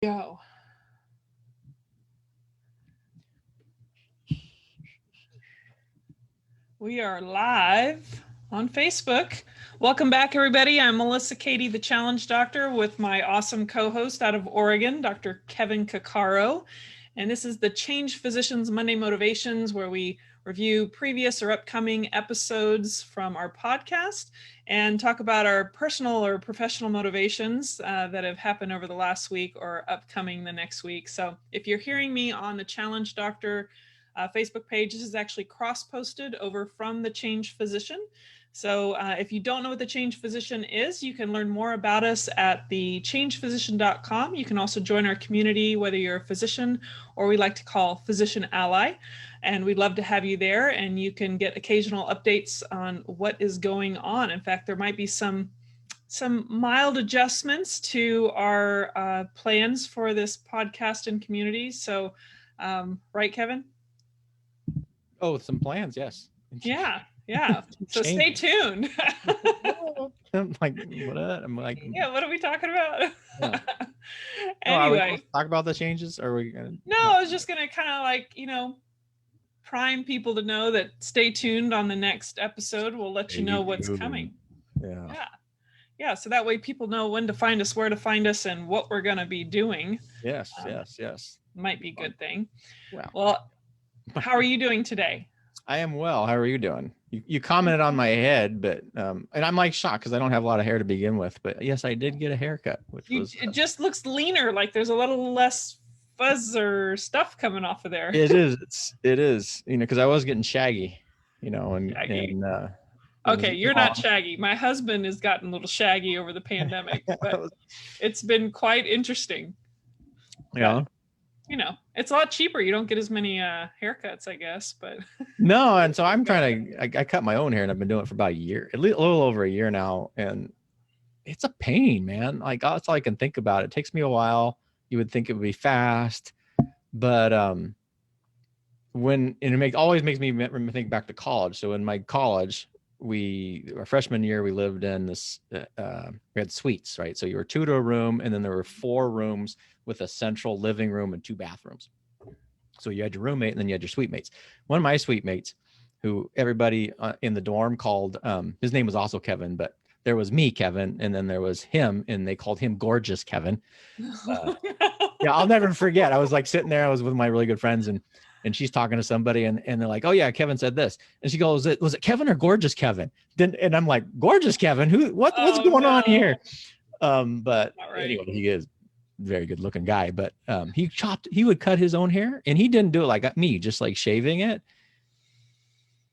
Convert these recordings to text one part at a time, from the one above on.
Go. We are live on Facebook. Welcome back, everybody. I'm Melissa Cady, the Challenge Doctor, with my awesome co-host out of Oregon, Dr. Kevin Cuccaro. And this is the Change Physicians Monday Motivations, where we review previous or upcoming episodes from our podcast and talk about our personal or professional motivations that have happened over the last week or upcoming the next week. So if you're hearing me on the Challenge Doctor Facebook page, this is actually cross-posted over from the Change Physician. So if you don't know what the Change Physician is, you can learn more about us at thechangephysician.com. You can also join our community, whether you're a physician or we like to call physician ally. And we'd love to have you there, and you can get occasional updates on what is going on. In fact, there might be some mild adjustments to our plans for this podcast and community. So, right, Kevin? Oh, some plans, yes. Yeah. So stay tuned. I'm like, what? I'm like, Yeah, what are we talking about? yeah. Oh, are we going Anyway, to talk about the changes? Or are we going to? no, I was just going to kind of prime people to know that stay tuned on the next episode. We'll let you know what's coming. Yeah. Yeah. So that way people know when to find us, where to find us, and what we're going to be doing. Yes. Might be a good thing. Wow. Well, how are you doing today? I am well. How are you doing? You commented on my head, but and I'm like shocked because I don't have a lot of hair to begin with. But yes, I did get a haircut, which was it just looks leaner, like there's a little less fuzz or stuff coming off of there. It is. Because I was getting shaggy, and okay, you're not shaggy. My husband has gotten a little shaggy over the pandemic, but it's been quite interesting. Yeah. It's a lot cheaper. You don't get as many haircuts, I guess, but no. And so I'm trying to, I cut my own hair, and I've been doing it for about a year, a little over a year now. And it's a pain, man. Like that's all I can think about. It takes me a while. You would think it would be fast, but always makes me think back to college. So in my college, our freshman year, we lived in this, we had suites, right? So you were two to a room, and then there were 4 rooms with a central living room and 2 bathrooms. So you had your roommate, and then you had your suite mates. One of my suite mates, who everybody in the dorm called, his name was also Kevin, but there was me, Kevin, and then there was him, and they called him Gorgeous Kevin. Yeah, I'll never forget. I was like sitting there, I was with my really good friends, and she's talking to somebody, and they're like, "Oh yeah, Kevin said this," and she goes, "Was it Kevin or Gorgeous Kevin?" And I'm like, "Gorgeous Kevin? What's going on here?" But anyway, he is a very good looking guy. But he would cut his own hair, and he didn't do it like me, just like shaving it.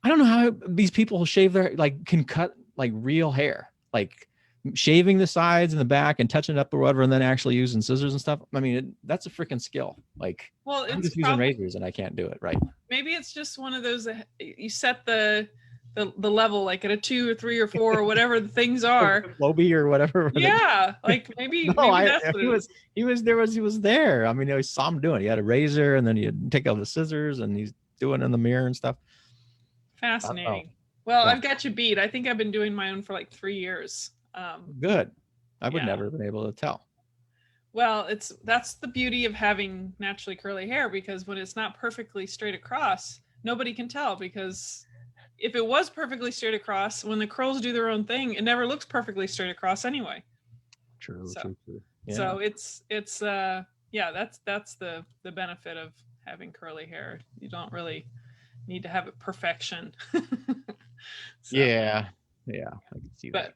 I don't know how these people shave their can cut like real hair, like shaving the sides and the back and touching it up or whatever, and then actually using scissors and stuff. I mean, that's a freaking skill. Like, well, I'm just using razors and I can't do it right. Maybe it's just one of those you set the level like at a 2 or 3 or 4 or whatever the things are. Lobby or whatever. Yeah, like maybe. No, maybe that's what he was there. I mean, I saw him doing it. He had a razor, and then he'd take out the scissors, and he's doing it in the mirror and stuff. Fascinating. Well, yeah. I've got you beat. I think I've been doing my own for like 3 years. Good. I would never have been able to tell. Well, that's the beauty of having naturally curly hair, because when it's not perfectly straight across, nobody can tell, because if it was perfectly straight across, when the curls do their own thing, it never looks perfectly straight across anyway. True. Yeah. So it's that's the benefit of having curly hair. You don't really need to have it perfection. Yeah, I can see that.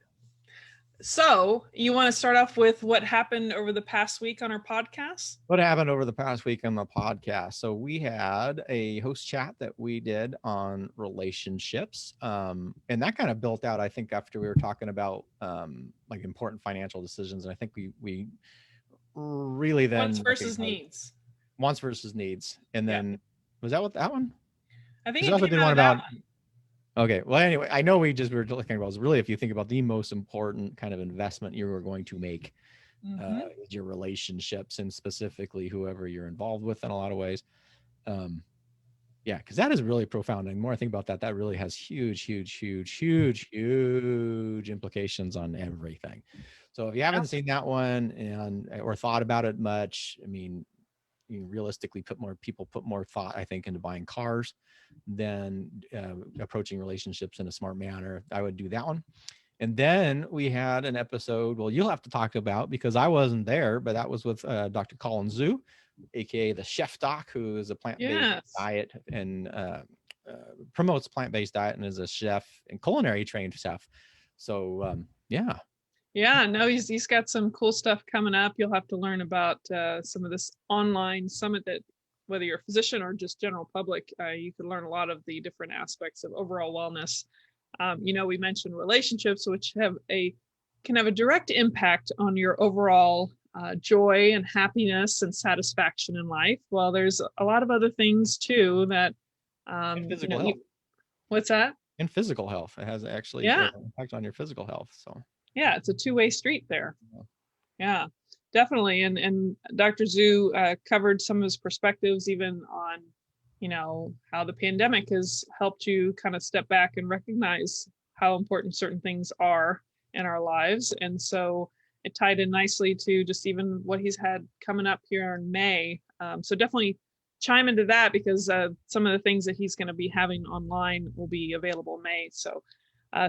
So you want to start off with what happened over the past week on our podcast? What happened over the past week on the podcast? So we had a host chat that we did on relationships. And that kind of built out, I think, after we were talking about like important financial decisions. And I think we really then wants versus needs. Wants versus needs. And then was that what that one? I think it also did one about. Okay. Well, anyway, I know we were looking about really, if you think about the most important kind of investment you were going to make, is your relationships, and specifically whoever you're involved with in a lot of ways. Because that is really profound. And the more I think about that, that really has huge implications on everything. So if you haven't seen that one or thought about it much, I mean, you realistically put more thought, I think, into buying cars than approaching relationships in a smart manner. I would do that one. And then we had an episode, well, you'll have to talk about because I wasn't there, but that was with Dr. Colin Zhu, aka the Chef Doc, who is a plant-based diet and promotes plant-based diet and is a chef and culinary trained chef. So yeah. Yeah, no, he's got some cool stuff coming up. You'll have to learn about some of this online summit that, whether you're a physician or just general public, you can learn a lot of the different aspects of overall wellness. We mentioned relationships, which can have a direct impact on your overall joy and happiness and satisfaction in life. Well, there's a lot of other things too that physical health. What's that? And physical health. It has actually an impact on your physical health. So yeah, it's a two-way street there. Yeah, definitely. And Dr. Zhu covered some of his perspectives even on, how the pandemic has helped you kind of step back and recognize how important certain things are in our lives. And so it tied in nicely to just even what he's had coming up here in May. So definitely chime into that because some of the things that he's going to be having online will be available in May. So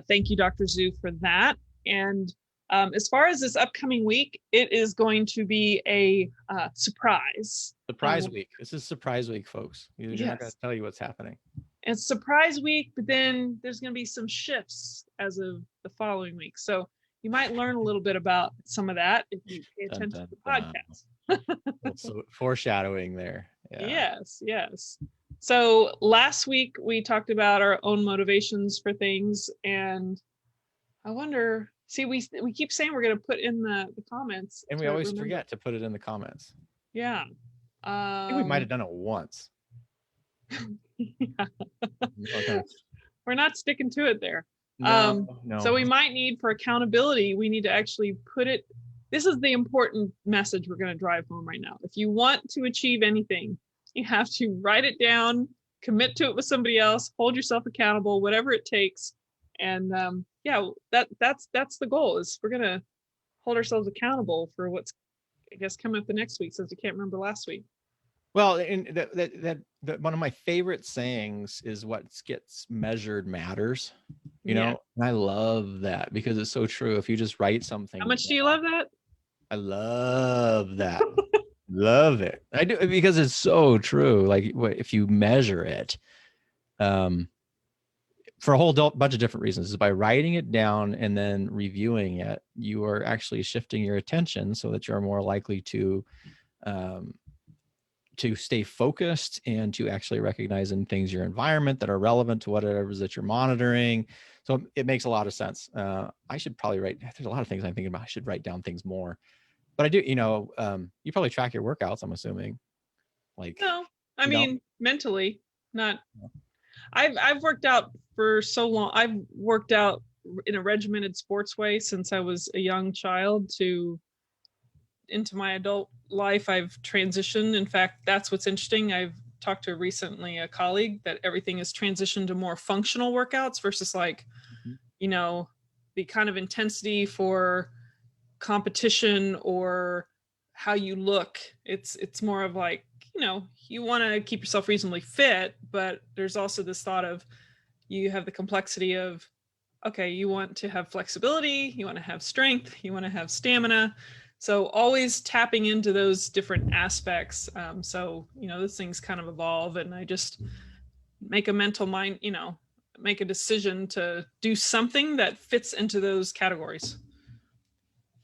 thank you, Dr. Zhu, for that. And as far as this upcoming week, it is going to be a surprise. Surprise week. This is surprise week, folks. You're not going to tell you what's happening. It's surprise week, but then there's going to be some shifts as of the following week. So you might learn a little bit about some of that if you pay attention to the podcast. So foreshadowing there. Yeah. Yes. So last week we talked about our own motivations for things, and I wonder, we keep saying we're going to put in the comments. And we always forget to put it in the comments. Yeah. I think we might have done it once. Yeah. Okay. We're not sticking to it there. No. So we might need, for accountability, we need to actually put it. This is the important message we're going to drive home right now. If you want to achieve anything, you have to write it down, commit to it with somebody else, hold yourself accountable, whatever it takes. And that's the goal, is we're going to hold ourselves accountable for what's, I guess, coming up the next week, since we can't remember last week. Well, and that one of my favorite sayings is what gets measured matters, you know, and I love that because it's so true. If you just write something. How much do you love that? I love that. Love it. I do, because it's so true. Like if you measure it, for a whole bunch of different reasons, is by writing it down and then reviewing it, you are actually shifting your attention so that you're more likely to stay focused and to actually recognize in things your environment that are relevant to whatever it is that you're monitoring. So it makes a lot of sense. I should probably there's a lot of things I'm thinking about. I should write down things more, but I do, you probably track your workouts, I'm assuming. No, I mean, mentally, not. I've worked out for so long. I've worked out in a regimented sports way since I was a young child into my adult life. I've transitioned. In fact, that's what's interesting. I've talked to recently a colleague that everything is transitioned to more functional workouts versus the kind of intensity for competition or how you look. It's more of you want to keep yourself reasonably fit, but there's also this thought of you have the complexity of, okay, you want to have flexibility, you want to have strength, you want to have stamina. So always tapping into those different aspects. Those things kind of evolve, and I just make a mental mind, make a decision to do something that fits into those categories.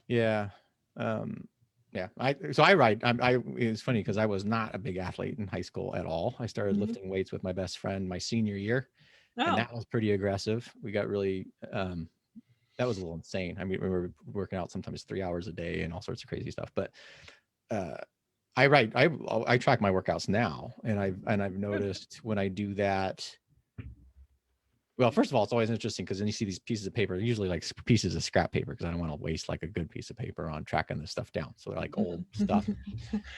Yeah. I write. It's funny because I was not a big athlete in high school at all. I started lifting weights with my best friend my senior year, and that was pretty aggressive. We got really, that was a little insane. I mean, we were working out sometimes 3 hours a day and all sorts of crazy stuff. But I track my workouts now, and I've noticed when I do that. Well, first of all, it's always interesting because then you see these pieces of paper, usually like pieces of scrap paper, because I don't want to waste like a good piece of paper on tracking this stuff down. So they're like old stuff.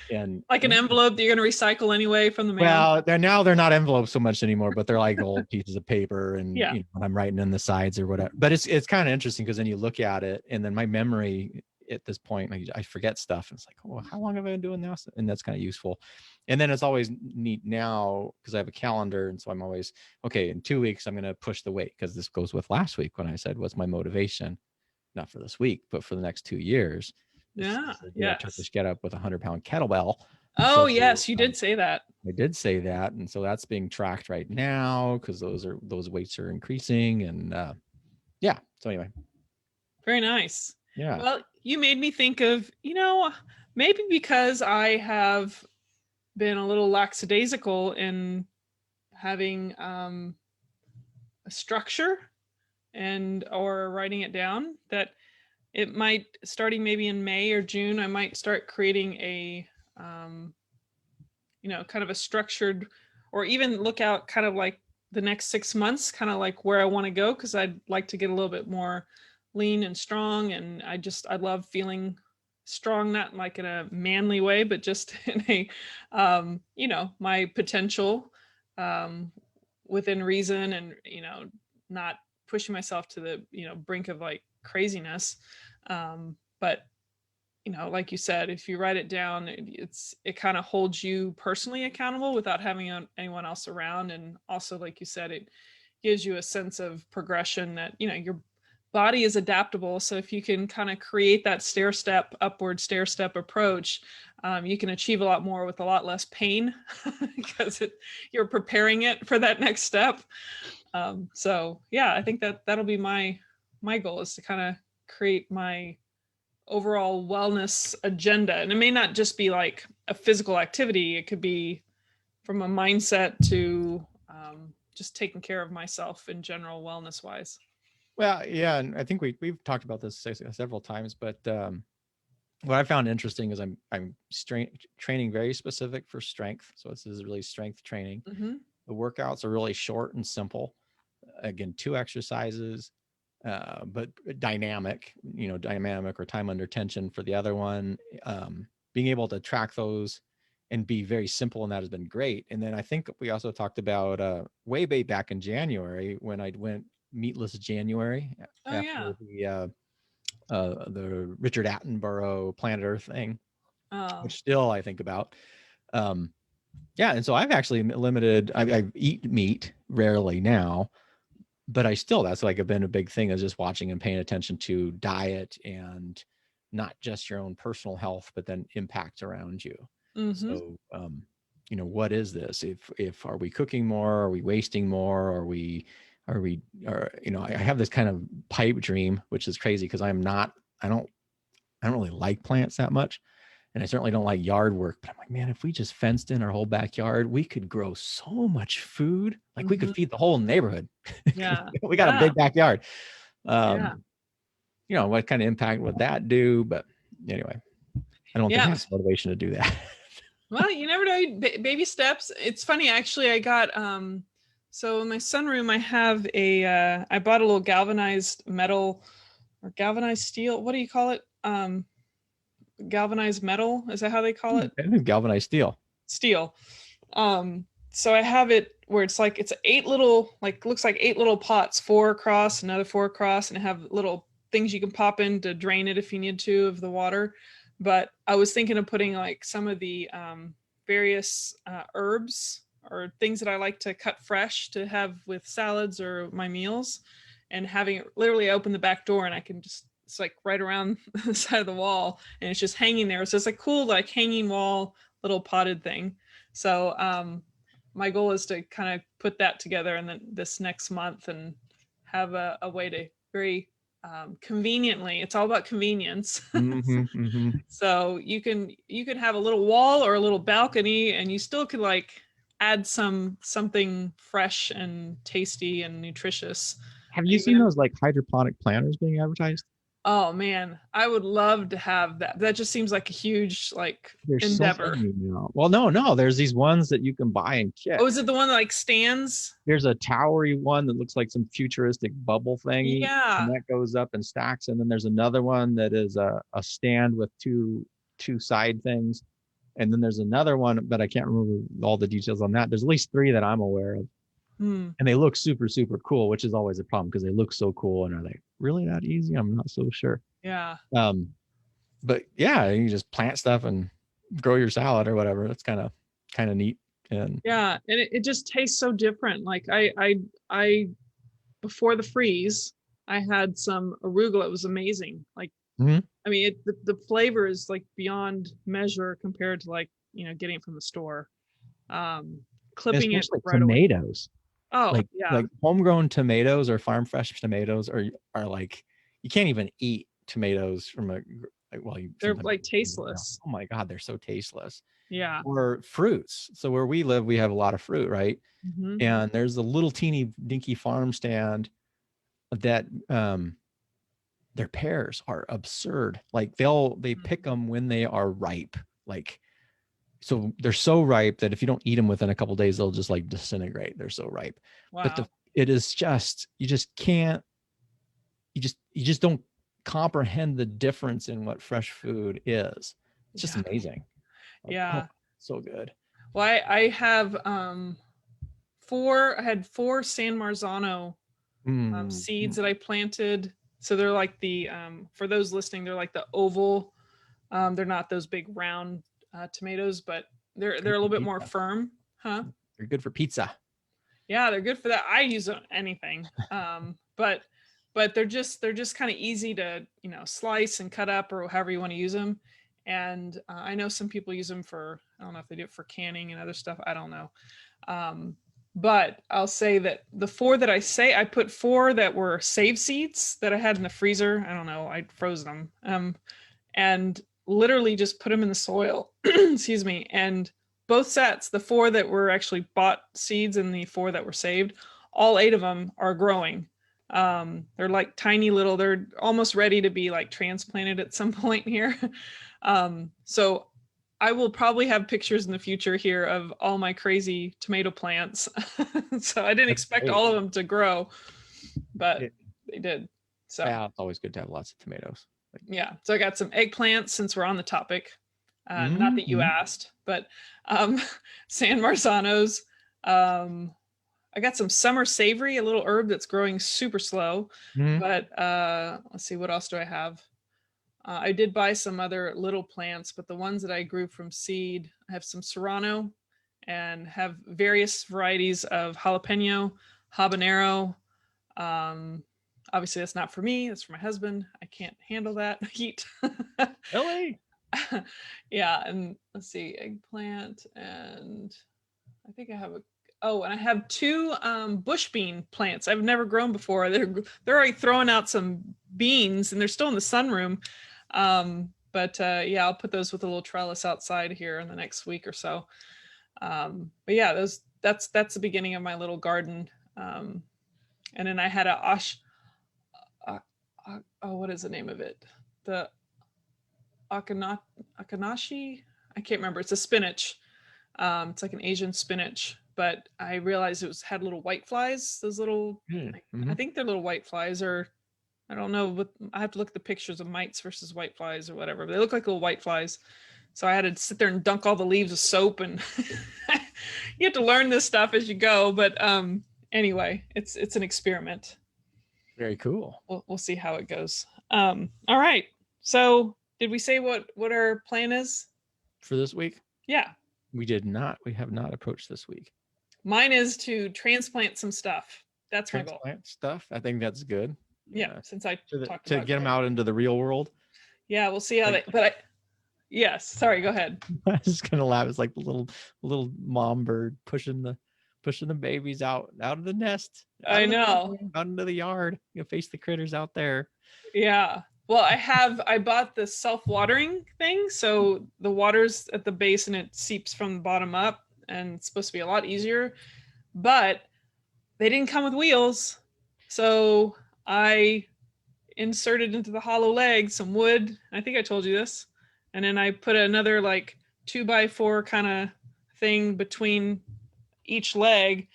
And like an envelope that you're going to recycle anyway from the mail. Well, they're not envelopes so much anymore, but they're like old pieces of paper, and when I'm writing in the sides or whatever. But it's kind of interesting because then you look at it, and then my memory at this point, like, I forget stuff. And it's like, oh, how long have I been doing this? And that's kind of useful. And then it's always neat now because I have a calendar. And so I'm always, okay, in 2 weeks, I'm going to push the weight, because this goes with last week when I said, what's my motivation? Not for this week, but for the next 2 years. Yeah. To do a Yes. Turkish get up with a 100-pound kettlebell. Oh, So yes, you did say that. I did say that. And so that's being tracked right now because those weights are increasing. And yeah. So anyway. Very nice. Yeah. Well, you made me think of, maybe because I have been a little lackadaisical in having a structure and or writing it down, that it might, starting maybe in May or June, I might start creating a kind of a structured, or even look out kind of like the next 6 months, kind of like where I want to go, because I'd like to get a little bit more lean and strong. And I love feeling strong, not like in a manly way, but just in a my potential, um, within reason, and not pushing myself to the brink of like craziness. But like you said, if you write it down, it kind of holds you personally accountable without having anyone else around. And also, like you said, it gives you a sense of progression, that your body is adaptable. So if you can kind of create that upward stair step approach, you can achieve a lot more with a lot less pain because you're preparing it for that next step. So yeah, I think that'll be my goal, is to kind of create my overall wellness agenda. And it may not just be like a physical activity, it could be from a mindset to just taking care of myself in general, wellness wise. Well, yeah. And I think we've talked about this several times, but what I found interesting is I'm training very specific for strength. So this is really strength training. Mm-hmm. The workouts are really short and simple. Again, 2 exercises, but dynamic or time under tension for the other one. Being able to track those and be very simple in that has been great. And then I think we also talked about way back in January, when I went meatless January Oh after yeah. the Richard Attenborough Planet Earth thing, Oh. which still I think about. Yeah, and so I've actually limited. I eat meat rarely now, but that's like been a big thing, is just watching and paying attention to diet, and not just your own personal health, but then impact around you. Mm-hmm. So, what is this? If are we cooking more? Are we wasting more? I have this kind of pipe dream, which is crazy because I don't really like plants that much. And I certainly don't like yard work, but I'm like, man, if we just fenced in our whole backyard, we could grow so much food. Like we could Mm-hmm. feed the whole neighborhood. Yeah. We got a Yeah. big backyard. Yeah. What kind of impact would that do? But anyway, I don't think I Yeah. have the motivation to do that. Well, you never know. Baby steps. It's funny, actually. I got so in my sunroom, I have I bought a little galvanized metal or galvanized steel. What do you call it? Galvanized metal. Is that how they call it? I think galvanized steel. Steel. So I have it where it's 8 little, like, looks like 8 little pots, 4 across, another 4 across, and I have little things you can pop in to drain it if you need to, of the water. But I was thinking of putting like some of the various herbs or things that I like to cut fresh to have with salads or my meals, and having it literally open the back door, and I can just, it's like right around the side of the wall, and it's just hanging there. So it's a cool like hanging wall little potted thing. So my goal is to kind of put that together in this next month, and have a way to very conveniently, it's all about convenience. Mm-hmm, mm-hmm. So you can have a little wall or a little balcony, and you still could like add something fresh and tasty and nutritious. Have you seen Even, those like hydroponic planters being advertised? oh man, I would love to have that. That just seems like a huge like There's so endeavor. many now. Well, no. There's these ones that you can buy in Oh, kits. is it the one that like stands? There's a towery one that looks like some futuristic bubble thingy, and Yeah. that goes up and stacks. And then there's another one that is a stand with two side things. And then there's another one, but I can't remember all the details on that. There's at least 3 that I'm aware of. Hmm. And they look super, super cool, which is always a problem because they look so cool. And are they really that easy? I'm not so sure. Yeah. Um, but yeah, you just plant stuff and grow your salad or whatever. That's kind of neat. And Yeah, and it just tastes so different. Like I before the freeze, I had some arugula. It was amazing. Like, Mhm. I mean, the flavor is like beyond measure compared to like, getting it from the store. Um, Clipping it Especially right away. tomatoes, Oh, like yeah. like homegrown tomatoes or farm fresh tomatoes are like, you can't even eat tomatoes from a, like, well, you They're sometimes, like tasteless. oh my God, they're so tasteless. Yeah. Or fruits. So where we live, we have a lot of fruit, right? Hmm. And there's a little teeny dinky farm stand that their pears are absurd. Like they pick them when they are ripe. Like, so they're so ripe that if you don't eat them within a couple days, they'll just like disintegrate. They're so ripe. But Wow. it is just, you just can't, you just don't comprehend the difference in what fresh food is. It's just Yeah. amazing. Like, oh, Yeah. so good. Well, I have I had four San Marzano Mm, seeds mm. that I planted. So they're like for those listening, they're like the oval. They're not those big round tomatoes, but they're Good a for little bit more pizza. firm, huh? They're good for pizza. Yeah, they're good for that. I use anything, but they're just kind of easy to slice and cut up or however you want to use them. And I know some people use them for, I don't know if they do it for canning and other stuff. I don't know. Um, but I'll say that the four that I put four that were save seeds that I had in the freezer. I don't know. I froze them. And literally just put them in the soil. Excuse me. And both sets, the four that were actually bought seeds and the four that were saved, all eight of them are growing. They're like tiny little, they're almost ready to be like transplanted at some point here. So I will probably have pictures in the future here of all my crazy tomato plants. So I didn't That's expect great. all of them to grow, but It, they did. So yeah, it's always good to have lots of tomatoes. Like, yeah, so I got some eggplants since we're on the topic. Not that you mm-hmm. asked, but um, San Marzanos. Um, I got some summer savory, a little herb that's growing super slow. Mm-hmm. But let's see, what else do I have? I did buy some other little plants, but the ones that I grew from seed, I have some serrano and have various varieties of jalapeno, habanero. Um, Obviously, that's not for me. That's for my husband. I can't handle that heat. Really? Yeah, and let's see, eggplant, and I think I have a. Oh, and I have two bush bean plants I've never grown before. They're already throwing out some beans, and they're still in the sunroom. But yeah, I'll put those with a little trellis outside here in the next week or so. But yeah, that's the beginning of my little garden. And then I had a uh, oh, what is the name of it? The akanashi. I can't remember. It's a spinach. It's like an Asian spinach, but I realized had little white flies. Those little, Mm-hmm. I think they're little white flies, or I don't know. But I have to look at the pictures of mites versus white flies or whatever. But they look like little white flies. So I had to sit there and dunk all the leaves of soap, and you have to learn this stuff as you go. But anyway, it's an experiment. Very cool. We'll see how it goes. All right. So did we say what our plan is? For this week, Yeah, we did not. We have not approached this week. mine is to transplant some stuff. That's my goal. Transplant stuff. I think that's good. Yeah, Yeah. since I talked To about get them gardening. out into the real world. Yeah, we'll see how Like, they. But yes. Sorry, go ahead. I was just gonna laugh. It's like the little mom bird pushing the babies out of the nest, out I of the know. out into the yard. You face the critters out there. Yeah. Well, I bought the self-watering thing, so the water's at the base and it seeps from the bottom up, and it's supposed to be a lot easier. But they didn't come with wheels, so I inserted into the hollow leg some wood. I think I told you this, and then I put another like 2x4 kind of thing between each leg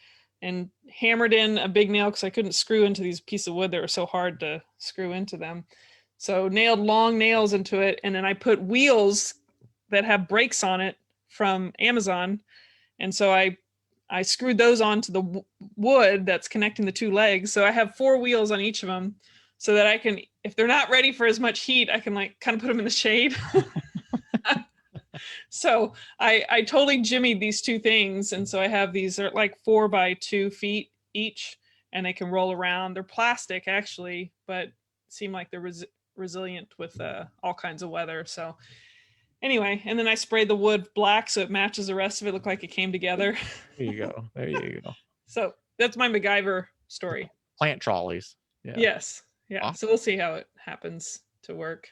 and hammered in a big nail because I couldn't screw into these pieces of wood that were so hard to screw into them. So nailed long nails into it, and then I put wheels that have brakes on it from Amazon, and so I screwed those onto the wood that's connecting the two legs. So I have four wheels on each of them. so that I can, if they're not ready for as much heat, I can like kind of put them in the shade. So I totally jimmied these two things, and so I have these are like 4 by 2 feet each, and they can roll around. They're plastic actually, but seem like they're resilient with all kinds of weather. So anyway, and then I sprayed the wood black so it matches the rest of it. Look like it came together. There you go. There you go. So that's my MacGyver story. Plant trolleys. Yeah. Yes. Yeah. Awesome. So we'll see how it happens to work.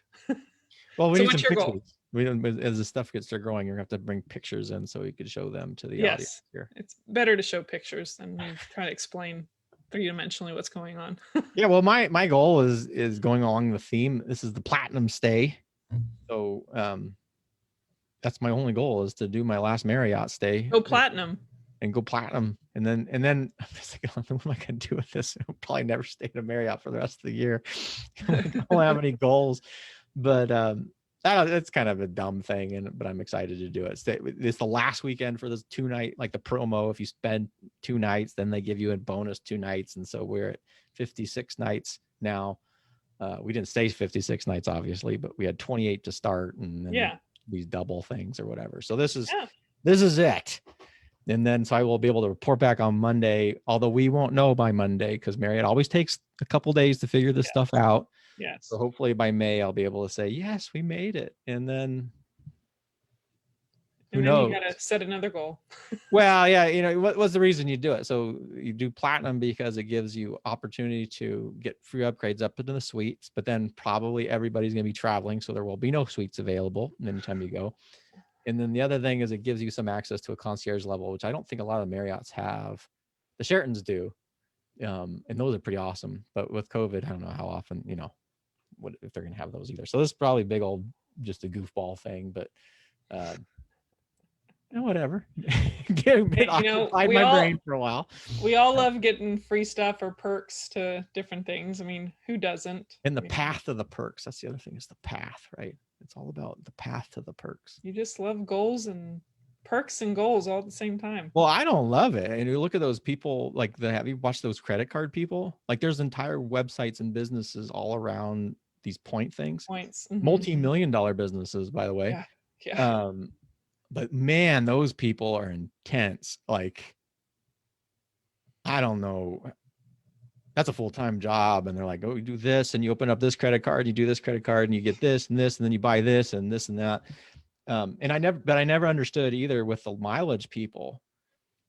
Well, we So need what's some your pictures. goal? We don't, as the stuff gets to growing, you're gonna have to bring pictures in so we could show them to the audience Yes. here. It's better to show pictures than me try to explain 3 dimensionally what's going on. Yeah, well, my goal is going along the theme. This is the platinum stay. So that's my only goal, is to do my last Marriott stay. Go platinum. And go platinum. And then I'm just like, what am I gonna do with this? I'll probably never stay in a Marriott for the rest of the year. I don't have any goals. But it's kind of a dumb thing, but I'm excited to do it. It's the last weekend for this 2-night, like the promo. If you spend 2 nights, then they give you a bonus 2 nights, and so we're at 56 nights now. We didn't stay 56 nights, obviously, but we had 28 to start, and then these double things or whatever. So this is it. And then so I will be able to report back on Monday, although we won't know by Monday because Marriott always takes a couple days to figure this stuff out. Yes. So hopefully by May I'll be able to say, yes, we made it. And then who knows? You got to set another goal. Well, yeah, what's the reason you do it? So you do platinum because it gives you opportunity to get free upgrades up into the suites, but then probably everybody's going to be traveling, so there will be no suites available anytime you go. And then the other thing is it gives you some access to a concierge level, which I don't think a lot of the Marriotts have. The Sheratons do. And those are pretty awesome. But with COVID, I don't know how often, what if they're going to have those either. So this is probably big old, just a goofball thing, but whatever. Occupied my brain for a while. We all love getting free stuff or perks to different things. I mean, who doesn't? And the path of the perks. That's the other thing, is the path, right? It's all about the path to the perks. You just love goals and perks and goals all at the same time. Well, I don't love it. And you look at those people, like have you watched those credit card people? Like there's entire websites and businesses all around these point things. Points. Mm-hmm. Multi-million-dollar businesses, by the way. Yeah. But man, those people are intense. Like, I don't know. That's a full-time job. And they're like, oh, you do this and you open up this credit card, you do this credit card and you get this and this, and then you buy this and this and that. And I never understood either with the mileage people.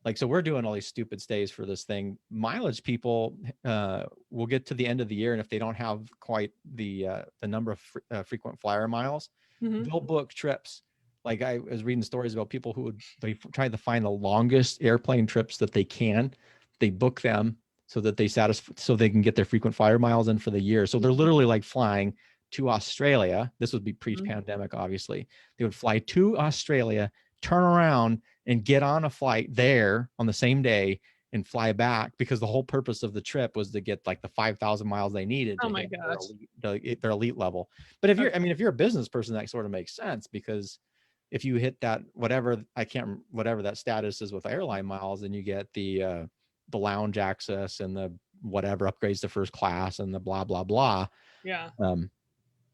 Like, so we're doing all these stupid stays for this thing. Mileage people will get to the end of the year, and if they don't have quite the number of frequent flyer miles, they'll book trips. Like I was reading stories about people who they try to find the longest airplane trips that they can. They book them so that so they can get their frequent flyer miles in for the year. So they're literally like flying to Australia. This would be pre-pandemic, obviously. They would fly to Australia, turn around and get on a flight there on the same day and fly back, because the whole purpose of the trip was to get like the 5,000 miles they needed to hit their elite level. But if you're a business person, that sort of makes sense, because if you hit that, whatever that status is with airline miles, then you get the lounge access and the whatever upgrades to first class and the blah, blah, blah. Yeah.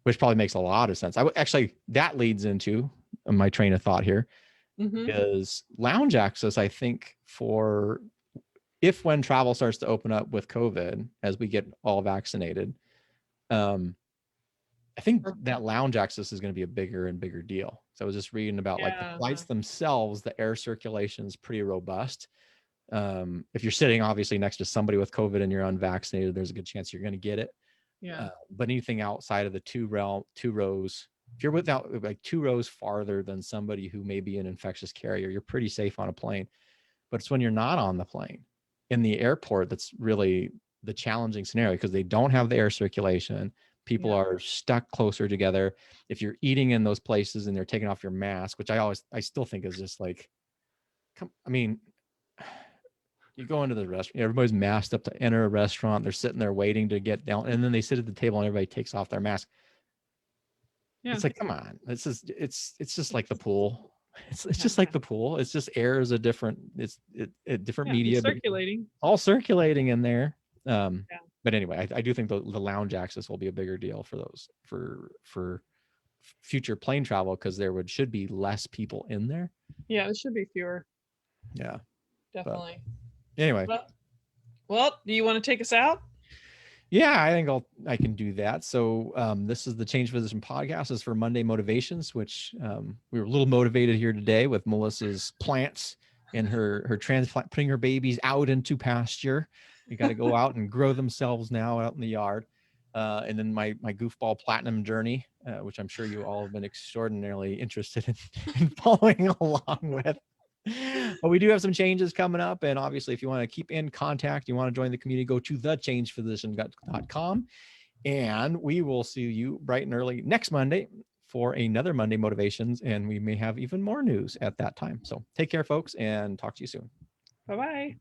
Which probably makes a lot of sense. That leads into my train of thought here. Is lounge access, I think, for when travel starts to open up with COVID, as we get all vaccinated, I think that lounge access is going to be a bigger and bigger deal. So I was just reading about like the flights themselves, the air circulation is pretty robust. If you're sitting obviously next to somebody with COVID and you're unvaccinated, there's a good chance you're going to get it. But anything outside of the two rows, if you're without like 2 rows farther than somebody who may be an infectious carrier, you're pretty safe on a plane. But it's when you're not on the plane in the airport that's really the challenging scenario, because they don't have the air circulation. People are stuck closer together. If you're eating in those places and they're taking off your mask, which I still think is just like, you go into the restaurant, everybody's masked up to enter a restaurant. They're sitting there waiting to get down, and then they sit at the table and everybody takes off their mask. Yeah. It's like, come on. It's just like the pool. It's just like the pool. It's just air is a different media, circulating. all circulating in there. But anyway, I do think the lounge access will be a bigger deal for those for future plane travel, because should be less people in there. Yeah, there should be fewer. Yeah. But Definitely. anyway, Well, do you want to take us out? yeah, I think I can do that. So this is the Change Physician podcast. This is for Monday motivations, which we were a little motivated here today with Melissa's plants and her transplant, putting her babies out into pasture. You got to go out and grow themselves now out in the yard. And then my goofball platinum journey, which I'm sure you all have been extraordinarily interested in following along with. But we do have some changes coming up. And obviously, if you want to keep in contact, you want to join the community, go to thechangephysician.com. And we will see you bright and early next Monday for another Monday Motivations. And we may have even more news at that time. So take care, folks, and talk to you soon. Bye-bye.